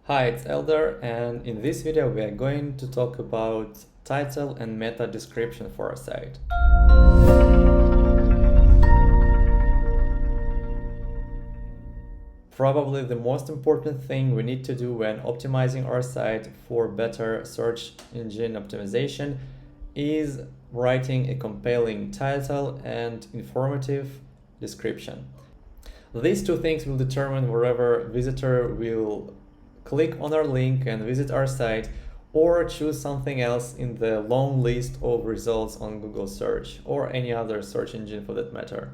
Hi, it's Elder, and in this video we are going to talk about title and meta description for our site. Probably the most important thing we need to do when optimizing our site for better search engine optimization is writing a compelling title and informative description. These two things will determine wherever visitor will click on our link and visit our site, or choose something else in the long list of results on Google search or any other search engine for that matter.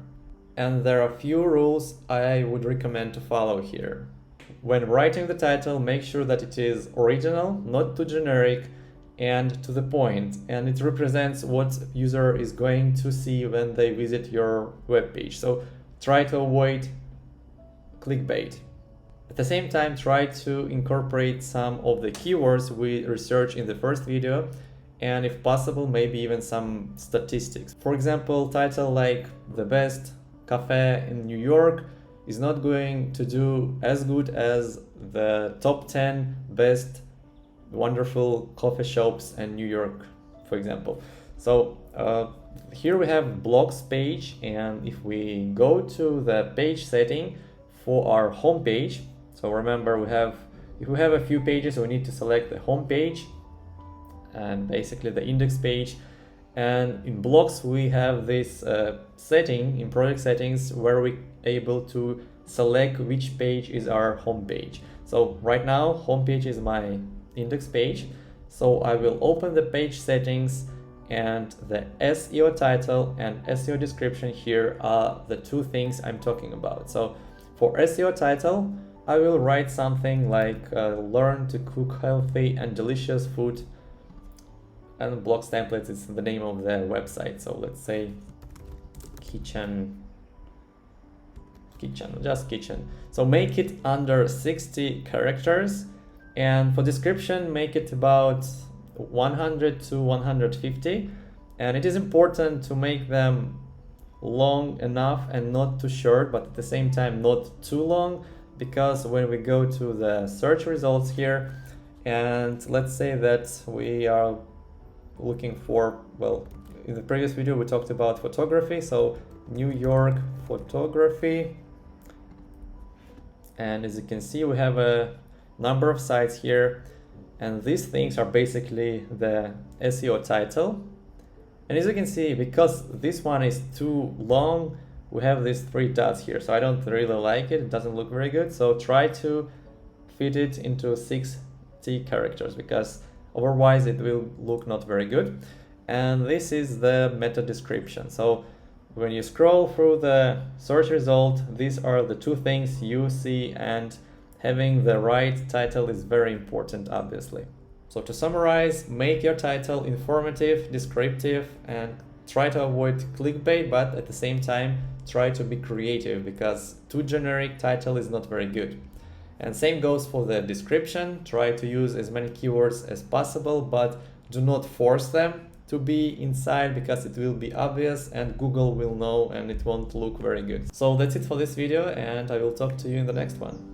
And there are a few rules I would recommend to follow here. When writing the title, make sure that it is original, not too generic, and to the point, and it represents what user is going to see when they visit your webpage. So try to avoid clickbait. At the same time, try to incorporate some of the keywords we researched in the first video, and if possible, maybe even some statistics. For example, title like "The Best Cafe in New York" is not going to do as good as the top 10 best wonderful coffee shops in New York, for example. So here we have Blocs page, and if we go to the page setting for our home page, so remember, if we have a few pages, we need to select the home page and basically the index page. And in Blocs, we have this setting in project settings where we're able to select which page is our home page. So right now, home page is my index page. So I will open the page settings, and the SEO title and SEO description here are the two things I'm talking about. So for SEO title, I will write something like learn to cook healthy and delicious food, and Blocs templates is the name of the website. So let's say kitchen, just kitchen. So make it under 60 characters, and for description, make it about 100 to 150. And it is important to make them long enough and not too short, but at the same time not too long, because when we go to the search results here, and let's say that we are looking for, well, in the previous video we talked about photography, so New York photography, and as you can see we have a number of sites here, and these things are basically the SEO title. And as you can see, because this one is too long, we have these 3 dots here, so I don't really like it. It doesn't look very good. So try to fit it into 60 characters, because otherwise it will look not very good. And this is the meta description. So when you scroll through the search result, these are the two things you see, and having the right title is very important, obviously. So to summarize, make your title informative, descriptive, and try to avoid clickbait, but at the same time, try to be creative, because too generic title is not very good. And same goes for the description. Try to use as many keywords as possible, but do not force them to be inside, because it will be obvious and Google will know and it won't look very good. So that's it for this video, and I will talk to you in the next one.